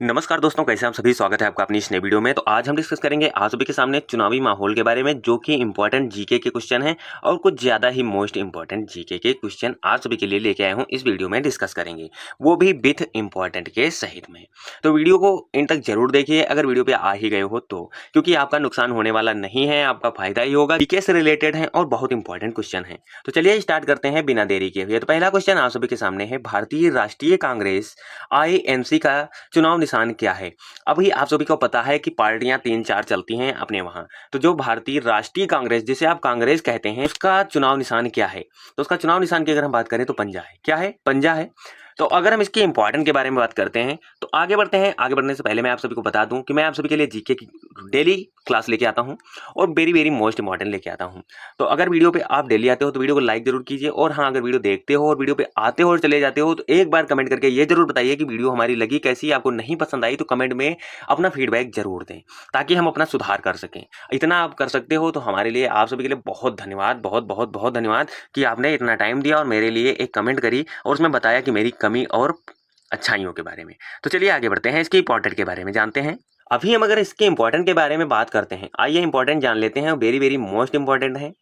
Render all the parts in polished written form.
नमस्कार दोस्तों, कैसे आप सभी। स्वागत है आपका अपनी इस नई वीडियो में। तो आज हम डिस्कस करेंगे आप सभी के सामने चुनावी माहौल के बारे में, जो कि इंपॉर्टेंट जीके के क्वेश्चन हैं और कुछ ज़्यादा ही मोस्ट इंपॉर्टेंट जीके के क्वेश्चन आप सभी के लिए लेके आया हूँ। इस वीडियो में डिस्कस करेंगे, वो भी विथ इंपॉर्टेंट के सहित में। तो वीडियो को इन तक जरूर देखिए अगर वीडियो पे आ ही गए हो तो, क्योंकि आपका नुकसान होने वाला नहीं है, आपका फायदा ही होगा। जीके से रिलेटेड है और बहुत इंपॉर्टेंट क्वेश्चन है। तो चलिए स्टार्ट करते हैं बिना देरी के हुए। तो पहला क्वेश्चन आप सभी के सामने है, भारतीय राष्ट्रीय कांग्रेस INC का चुनाव निशान क्या है। अभी आप सभी को पता है कि पार्टियां 3-4 चलती हैं अपने वहां। तो जो भारतीय राष्ट्रीय कांग्रेस, जिसे आप कांग्रेस कहते हैं, उसका चुनाव निशान क्या है। तो उसका चुनाव निशान की अगर हम बात करें तो पंजा है। क्या है? पंजा है। तो अगर हम इसके इंपॉर्टेंट के बारे में बात करते हैं तो आगे बढ़ते हैं। आगे बढ़ने से पहले मैं आप सभी को बता दूं कि मैं आप सभी के लिए जीके की डेली क्लास लेके आता हूं और वेरी वेरी मोस्ट इंपॉर्टेंट लेके आता हूं। तो अगर वीडियो पे आप डेली आते हो तो वीडियो को लाइक जरूर कीजिए, और हाँ, अगर वीडियो देखते हो और वीडियो पे आते हो और चले जाते हो तो एक बार कमेंट करके ये जरूर बताइए कि वीडियो हमारी लगी कैसी, आपको नहीं पसंद आई तो कमेंट में अपना फीडबैक जरूर दें, ताकि हम अपना सुधार कर सकें। इतना आप कर सकते हो तो हमारे लिए, आप सभी के लिए बहुत धन्यवाद, बहुत बहुत बहुत धन्यवाद कि आपने इतना टाइम दिया और मेरे लिए एक कमेंट करी और उसमें बताया कि मेरी कमी और अच्छाइयों के बारे में। तो चलिए आगे बढ़ते हैं, इसके इंपॉर्टेंट के बारे में जानते हैं। अभी हम अगर इसके इंपॉर्टेंट के बारे में बात करते हैं, आइए इंपॉर्टेंट जान लेते हैं। वेरी वेरी मोस्ट इंपॉर्टेंट है।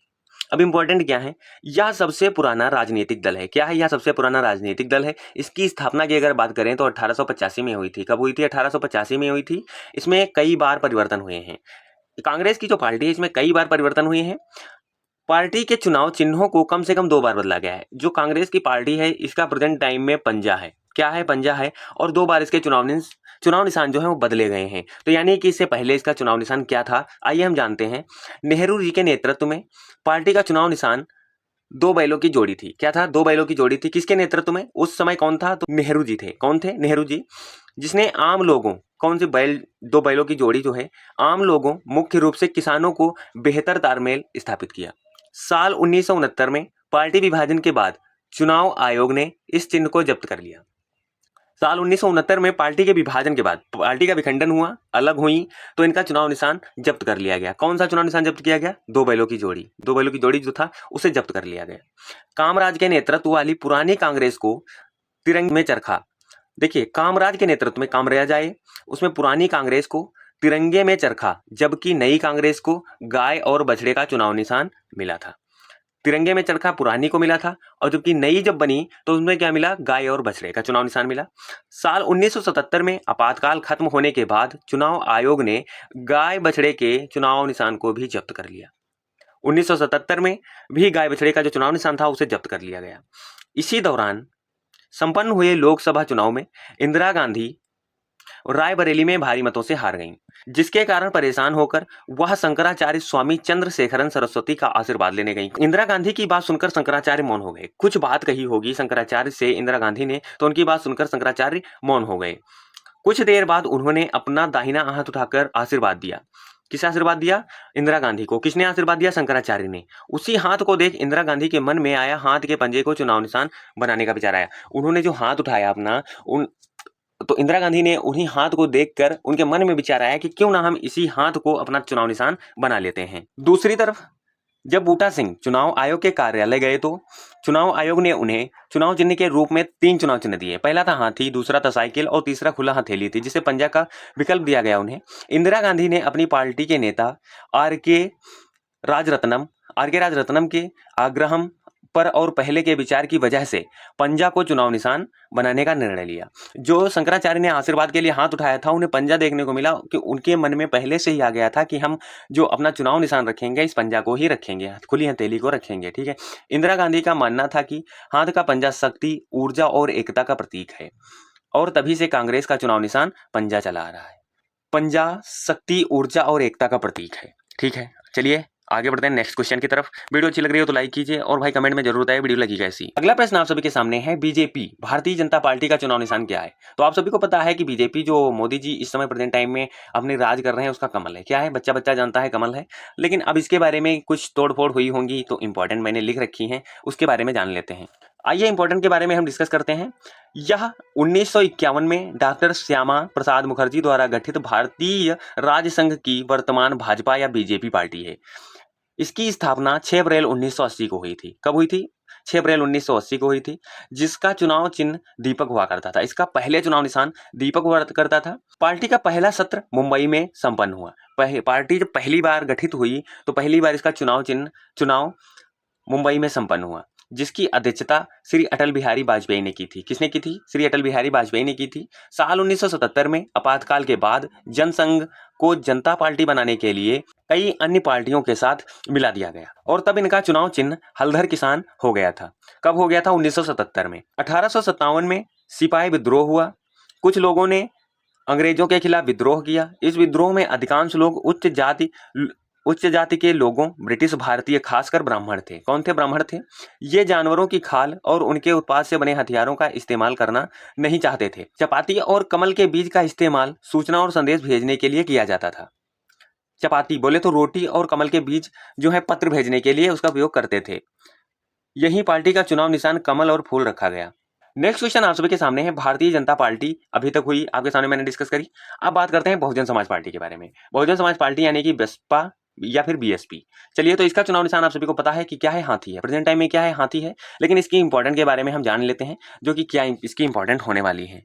अब इंपॉर्टेंट क्या है, यह सबसे पुराना राजनीतिक दल है। क्या है? यह सबसे पुराना राजनीतिक दल है। इसकी स्थापना की अगर बात करें तो 1885 में हुई थी। कब हुई थी? 1885 में हुई थी। इसमें कई बार परिवर्तन हुए हैं। कांग्रेस की जो पार्टी है, इसमें कई बार परिवर्तन हुए हैं। पार्टी के चुनाव चिन्हों को कम से कम 2 बार बदला गया है। जो कांग्रेस की पार्टी है, इसका प्रेजेंट टाइम में पंजा है। क्या है? पंजा है। और 2 बार इसके चुनाव निशान जो है वो बदले गए हैं। तो यानी कि इससे पहले इसका चुनाव निशान क्या था, आइए हम जानते हैं। नेहरू जी के नेतृत्व में पार्टी का चुनाव निशान 2 बैलों की जोड़ी थी। क्या था? 2 बैलों की जोड़ी थी। किसके नेतृत्व में? उस समय कौन था? तो नेहरू जी थे। कौन थे? नेहरू जी, जिसने आम लोगों, कौन सी बैल, 2 बैलों की जोड़ी जो है, आम लोगों, मुख्य रूप से किसानों को बेहतर तालमेल स्थापित किया। साल 1969 में पार्टी विभाजन के बाद चुनाव आयोग ने इस चिन्ह को जब्त कर लिया। साल 1969 में पार्टी के विभाजन के बाद, पार्टी का विखंडन हुआ, अलग हुई, तो इनका चुनाव निशान जब्त कर लिया गया। कौन सा चुनाव निशान जब्त किया गया? 2 बैलों की जोड़ी। 2 बैलों की जोड़ी जो था उसे जब्त कर लिया गया। कामराज के नेतृत्व वाली पुरानी कांग्रेस को तिरंगे में चरखा। देखिए, कामराज के नेतृत्व में, कामराज आए, उसमें पुरानी कांग्रेस को तिरंगे में चरखा, जबकि नई कांग्रेस को गाय और बछड़े का चुनाव निशान मिला था। तिरंगे में चरखा पुरानी को मिला था, और जबकि नई जब बनी तो उसमें क्या मिला? गाय और बछड़े का चुनाव निशान मिला। साल 1977 में आपातकाल खत्म होने के बाद चुनाव आयोग ने गाय बछड़े के चुनाव निशान को भी जब्त कर लिया। 1977 में भी गाय बछड़े का जो चुनाव निशान था उसे जब्त कर लिया गया। इसी दौरान संपन्न हुए लोकसभा चुनाव में इंदिरा गांधी रायबरेली में भारी मतों से हार गईं, जिसके कारण परेशान होकर वह शंकराचार्य स्वामी चंद्रशेखरन सरस्वती का आशीर्वाद लेने गईं। इंदिरा गांधी की बात सुनकर शंकराचार्य मौन हो गए। कुछ बात कही होगी शंकराचार्य से इंदिरा गांधी ने, तो उनकी बात सुनकर शंकराचार्य मौन हो गए। कुछ देर बाद उन्होंने अपना दाहिना हाथ उठाकर आशीर्वाद दिया। किसे आशीर्वाद दिया? इंदिरा गांधी को। किसने आशीर्वाद दिया? शंकराचार्य ने। उसी हाथ को देख इंदिरा गांधी के मन में आया, हाथ के पंजे को चुनाव निशान बनाने का विचार आया। उन्होंने जो हाथ उठाया अपना, तो इंदिरा गांधी ने उन्हीं हाथ को देखकर उनके मन में विचार आया कि क्यों ना हम इसी हाथ को अपना चुनाव निशान बना लेते हैं। दूसरी तरफ जब बूटा सिंह चुनाव आयोग के कार्यालय गए तो चुनाव आयोग ने उन्हें चुनाव चिन्ह के रूप में 3 चुनाव चिन्ह दिए। पहला था हाथी, दूसरा था साइकिल और तीसरा खुला हथेली थी, जिसे पंजा का विकल्प दिया गया उन्हें। इंदिरा गांधी ने अपनी पार्टी के नेता आर के राजरत्नम के आग्रह पर और पहले के विचार की वजह से पंजा को चुनाव निशान बनाने का निर्णय लिया। जो शंकराचार्य ने आशीर्वाद के लिए हाथ उठाया था, उन्हें पंजा देखने को मिला कि उनके मन में पहले से ही आ गया था कि हम जो अपना चुनाव निशान रखेंगे इस पंजा को ही रखेंगे, खुली हथेली को रखेंगे। ठीक है। इंदिरा गांधी का मानना था कि हाथ का पंजा शक्ति, ऊर्जा और एकता का प्रतीक है, और तभी से कांग्रेस का चुनाव निशान पंजा चला आ रहा है। पंजा शक्ति, ऊर्जा और एकता का प्रतीक है। ठीक है, चलिए आगे बढ़ते हैं नेक्स्ट क्वेश्चन की तरफ। वीडियो अच्छी लग रही हो तो लाइक कीजिए, और भाई कमेंट में जरूर बताइए वीडियो लगी कैसी। अगला प्रश्न आप सभी के सामने है, बीजेपी भारतीय जनता पार्टी का चुनाव निशान क्या है। तो आप सभी को पता है कि बीजेपी, जो मोदी जी इस समय प्रेजेंट टाइम में अपने राज कर रहे हैं, उसका कमल है। क्या है? बच्चा बच्चा जानता है कमल है, लेकिन अब इसके बारे में कुछ तोड़फोड़ हुई होंगी, तो इंपॉर्टेंट मैंने लिख रखी है, उसके बारे में जान लेते हैं। आइए इंपॉर्टेंट के बारे में हम डिस्कस करते हैं। यह 1951 में डॉक्टर श्यामा प्रसाद मुखर्जी द्वारा गठित भारतीय राज्य संघ की वर्तमान भाजपा या बीजेपी पार्टी है। इसकी स्थापना 6 अप्रैल 1980 को हुई थी। कब हुई थी? 6 अप्रैल 1980 को हुई थी, जिसका चुनाव चिन्ह दीपक हुआ करता था। इसका पहले चुनाव निशान दीपक हुआ करता था। पार्टी का पहला सत्र मुंबई में संपन्न हुआ। पार्टी जब पहली बार गठित हुई तो पहली बार इसका चुनाव मुंबई में संपन्न हुआ, जिसकी अध्यक्षता श्री अटल बिहारी वाजपेयी ने की थी। किसने की थी? श्री अटल बिहारी वाजपेयी ने की थी। साल 1977 में आपातकाल के बाद जनसंघ को जनता पार्टी बनाने के लिए कई अन्य पार्टियों के साथ मिला दिया गया और तब इनका चुनाव चिन्ह हलधर किसान हो गया था। कब हो गया था? 1977 में। 1857 में सिपाही विद्रोह हुआ। कुछ लोगों ने अंग्रेजों के खिलाफ विद्रोह किया। इस विद्रोह में अधिकांश लोग उच्च जाति के लोगों, ब्रिटिश भारतीय, खासकर ब्राह्मण थे। कौन थे? ब्राह्मण थे। ये जानवरों की खाल और उनके उत्पाद से बने हथियारों का इस्तेमाल करना नहीं चाहते थे। चपाती और कमल के बीज का इस्तेमाल सूचना और संदेश भेजने के लिए किया जाता था। चपाती बोले तो रोटी और कमल के बीज जो है पत्र भेजने के लिए उसका उपयोग करते थे। यही पार्टी का चुनाव निशान कमल और फूल रखा गया। नेक्स्ट क्वेश्चन आप सभी के सामने है। भारतीय जनता पार्टी अभी तक हुई, आपके सामने मैंने डिस्कस करी। अब बात करते हैं बहुजन समाज पार्टी के बारे में। बहुजन समाज पार्टी यानी कि बसपा या फिर बीएसपी। चलिए, तो इसका चुनाव निशान आप सभी को पता है कि क्या है? हाथी है। प्रेजेंट टाइम में क्या है? हाथी है। लेकिन इसकी इंपॉर्टेंट के बारे में हम जान लेते हैं, जो कि क्या इसकी इंपॉर्टेंट होने वाली है।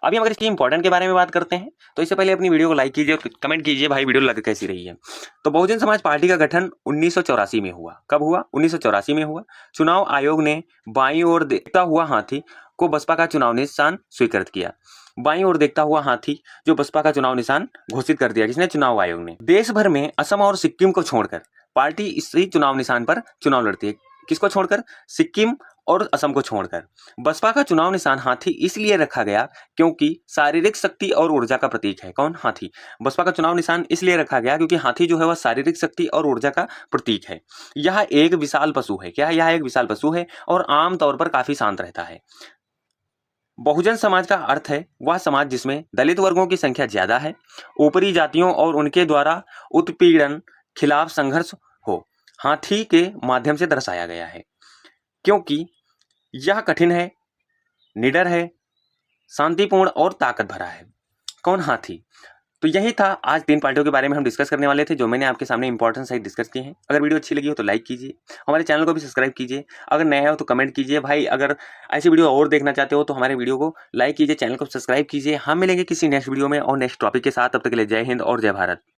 अभी हम अगर इसकी इंपॉर्टेंट के बारे में बात करते हैं तो इससे पहले अपनी वीडियो को लाइक कीजिए और कमेंट कीजिए भाई वीडियो लग कैसी रही है। तो बहुजन समाज पार्टी का गठन 1984 में हुआ। कब हुआ? 1984 में हुआ। चुनाव आयोग ने बाईं ओर देखता हुआ हाथी को बसपा का चुनाव निशान स्वीकृत किया। बाईं ओर देखता हुआ हाथी जो बसपा का चुनाव निशान घोषित कर दिया। किसने? चुनाव आयोग ने। देश भर में असम और सिक्किम को छोड़कर पार्टी इसी चुनाव निशान पर चुनाव लड़ती है। किसको छोड़कर? सिक्किम और असम को छोड़कर। बसपा का चुनाव निशान हाथी इसलिए रखा गया क्योंकि शारीरिक शक्ति और ऊर्जा का प्रतीक है। कौन? हाथी। बसपा का चुनाव निशान इसलिए रखा गया क्योंकि हाथी जो है वह शारीरिक शक्ति और ऊर्जा का प्रतीक है। यह एक विशाल पशु है। क्या है? यह एक विशाल पशु है और आमतौर पर काफी शांत रहता है। बहुजन समाज का अर्थ है वह समाज जिसमें दलित वर्गों की संख्या ज्यादा है, ऊपरी जातियों और उनके द्वारा उत्पीड़न खिलाफ संघर्ष हो। हाथी के माध्यम से दर्शाया गया है क्योंकि यह कठिन है, निडर है, शांतिपूर्ण और ताकत भरा है। कौन? हाथी। तो यही था आज 3 पार्टियों के बारे में हम डिस्कस करने वाले थे, जो मैंने आपके सामने इंपॉर्टेंट सही डिस्कस किए हैं। अगर वीडियो अच्छी लगी हो तो लाइक कीजिए, हमारे चैनल को भी सब्सक्राइब कीजिए। अगर नया हो तो कमेंट कीजिए भाई। अगर ऐसी वीडियो और देखना चाहते हो तो हमारे वीडियो को लाइक कीजिए, चैनल को सब्सक्राइब कीजिए। हम मिलेंगे किसी नेक्स्ट वीडियो में और नेक्स्ट टॉपिक के साथ। तब तक के लिए जय हिंद और जय भारत।